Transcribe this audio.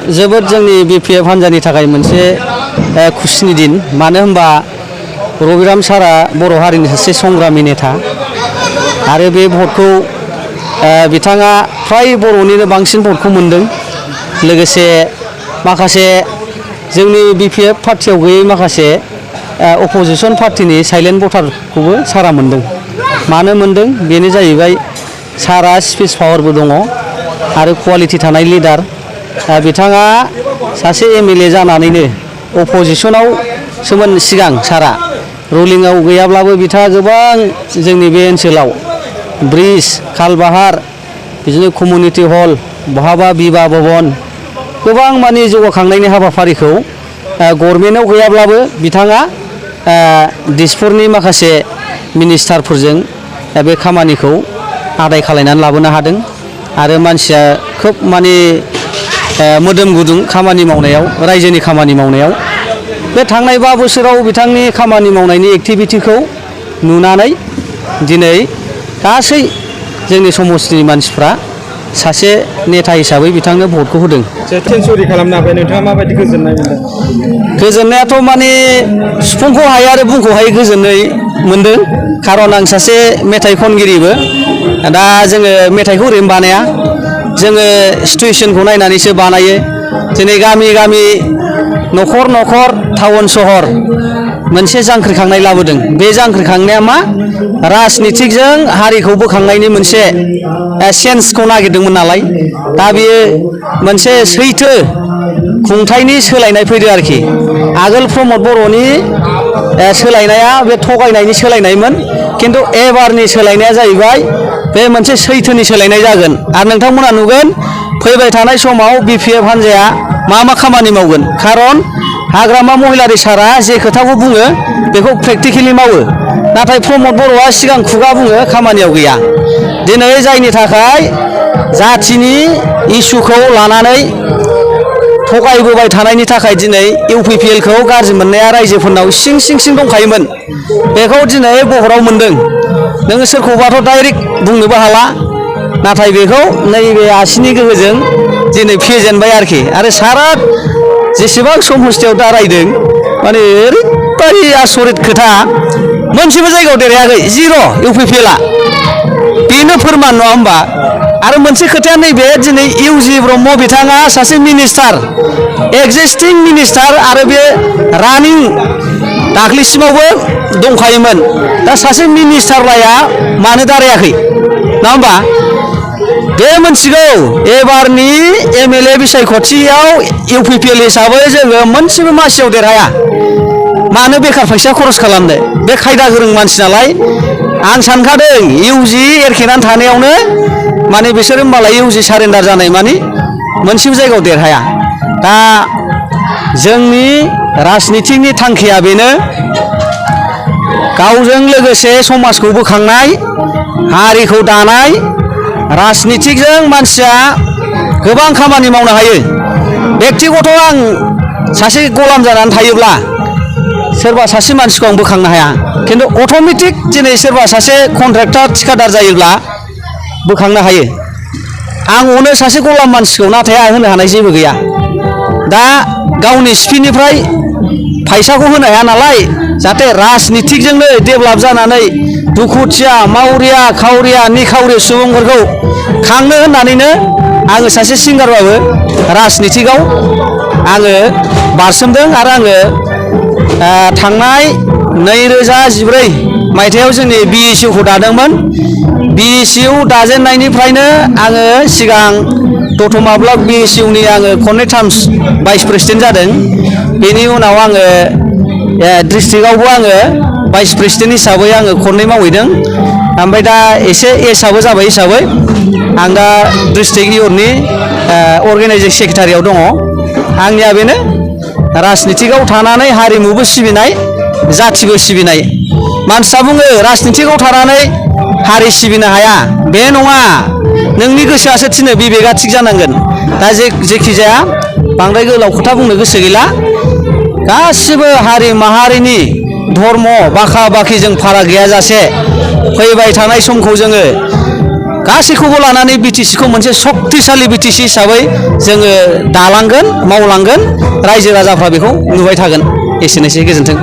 जोबोद जोंनि BPF हान्जानि थाखाय मोनसे खुसिनि दिन मानो होनबा रबिराम सारा बर' हारिनि सासे संग्रामि नेता आरो बे भटखौ बिथाङा फ्राय बर'निनो बांसिन भटखौ मोनदों लोगोसे माखासे जोंनि BPF पार्टियाव गैयै माखासे अपोजिशन पार्टिनि साइलेन्ट भटारखौबो सारा मोनदों मानो मोनदों बेनो जाहैबाय सारा स्पिच पावारबो दङ आरो क्वालिटि थानाय लिडार बिथाङा सासे MLA जानानैनो अपोजिशनाव सोमोन सिगां सारा रुलिंआव गैयाब्लाबो बिथाङा गोबां जोंनि बे ओनसोलाव ब्रिज खालबाहार बिदिनो कमिउनिटि हल बहाबा बिबाह भवन गोबां माने जौगाखांनायनि हाबाफारिखौ गभर्नमेन्टआव गैयाब्लाबो बिथाङा दिसपुरनि माखासे मिनिस्टारफोरजों बे खामानिखौ आदाय खालायनानै लाबोनो हादों आरो मानसिया खोब माने मोदोम गुदुं खामानि मावनायाव रायजोनि खामानि मावनायाव बे थांनाय 5 बोसोराव बिथांनि खामानि मावनायनि एक्टिभिटिखौ नुनानै दिनै गासै जोंनि समस्थिनि मानसिफ्रा सासे नेता हिसाबै बिथांनो भटखौ होदों। सेन्चुरि खालामनो हाबाय नोंथाङा माबायदि गोजोननाय मोनदों? गोजोननायाथ' माने सुफुंखौ हायो आरो बुंखौ हायो गोजोननाय मोनदों खारन आं सासे मेथाइ खनगिरिबो दा जोङो मेथाइखौ ओरैनो बानाया जोङो सिटुएसनखौ नायनानैसो बानायो दिनै गामि गामि न'खर न'खर टाउन सहर मोनसे जांख्रिखांनाय लाबोदों बे जांख्रिखांनाया मा राजनितिकजों हारिखौ बोखांनायनि मोनसे सेन्सखौ नागिरदोंमोन नालाय दा बेयो मोनसे सैथो खुंथायनि सोलायनाय फैदो आरोखि आगोल प्रमद बर'नि सोलायनाया बे थगायनायनि सोलायनायमोन किन्तु एबारनि सोलायनाया जाहैबाय बे मोनसे सैथोनि सोलायनाय जागोन आरो नोंथांमोना नुगोन फैबाय थानाय समाव BPF हान्जाया मा खामानि मावगोन खारन हाग्रामा महिलारि सारा जे खोथाखौ बुङो बेखौ प्रेक्टिकेलि मावो नाथाय प्रमद बर'आ सिगां खुगा बुङो खामानियाव गैया दिनै जायनि थाखाय जाथिनि इस्युखौ लानानै थगायबोबाय थानायनि थाखाय दिनै UPPL खौ गाज्रि मोननाया रायजोफोरनाव सिं दंखायोमोन बेखौ दिनै बहराव मोनदों नोङो सोरखौबाथ' डाइरेक्ट बुंनोबो हाला नाथाय बेखौ नैबे आसिनि गोहोजों दिनै फेजेनबाय आरोखि आरो सारा जेसेबां समस्थियाव दारायदों माने ओरैबायदि आसरित खोथा मोनसेबो जायगायाव देरहायाखै जिर' UPPL आ बेनो फोरमान नङा होमबा आरो मोनसे खोथाया नैबे दिनै UG ब्रह्म बिथाङा सासे मिनिस्टार एक्जिस्टिं मिनिस्टार आरो बे रानिं दाख्लैसिमावबो दंखायोमोन दा सासे मिनिस्टारलाया मानो दारायाखै नङा होमबा बे मोनथिगौ एबारनि MLA बिसायख'थियाव UPPL हिसाबै जोङो मोनसेबो मासियाव देरहाया मानो बेखार फैसा खरस खालामनो बे खायदा गोरों मानसि नालाय आं सानखादों UG एरखेनानै थानायावनो माने बिसोरो होमबालाय UG सारेन्डार जानाय माने मोनसेबो जायगायाव देरहाया दा जोंनि राजनितिकनि थांखिया बेनो गावजों लोगोसे समाजखौ बोखांनाय हारिखौ दानाय राजनितिकजों मानसिया गोबां खामानि मावनो हायो बेक्तिगत आं सासे गलाम जानानै थायोब्ला सोरबा सासे मानसिखौ आं बोखांनो हाया किन्तु अट'मेटिक दिनै सोरबा सासे कन्ट्रेक्टर थिखादार जायोब्ला बोखांनो हायो आं अनो सासे गलाम मानसिखौ नाथाय आं होनो हानाय जेबो गैया दा गावनि सिपिनिफ्राय फैसाखौ होनो हाया नालाय जाहाथे राजनितिकजोंनो डेभेलप जानानै दुखुथिया मावरिया खावरिया निखावरि सुबुंफोरखौ खांनो होननानैनो आङो सासे सिंगारबाबो राजनितिकआव आङो बारसोमदों आरो आङो थांनाय 2014 मायथाइयाव जोंनि BSU खौ दादोंमोन BSU दाजेननायनिफ्रायनो आङो सिगां दतमा ब्लक BSU नि आङो खननै टार्म्स भाइस प्रेसिडेन्ट जादों बेनि उनाव आङो डिस्ट्रिक्टआवबो आङो भाइस प्रेसिडेन्ट हिसाबै आङो खननै मावहैदों ओमफ्राय दा एसे एजआबो जाबाय हिसाबै आं दा डिस्ट्रिक्ट इउथनि अर्गेनाइजिं सेक्रेटारियाव दङ आंनिया बेनो राजनितिकआव थानानै हारिमुबो सिबिनाय जाथिबो सिबिनाय मानसिया बुङो राजनितिकआव थानानै हारि सिबिनो हाया बे नङा नोंनि गोसोआसो थिनो बिबेगा थिग जानांगोन दा जेखि जाया बांद्राय गोलाव खोथा बुंनो गोसो गैला गासिबो हारि माहारिनि धर्म बाखा बाखि जों फाराग गैयाजासे फैबाय थानाय समखौ जोङो गासैखौबो लानानै बिटिसिखौ मोनसे सक्तिशालि बिटिसि हिसाबै जोङो दालांगोन मावलांगोन रायजो राजाफ्रा बेखौ नुबाय थागोन एसेनोसै गोजोन्थों।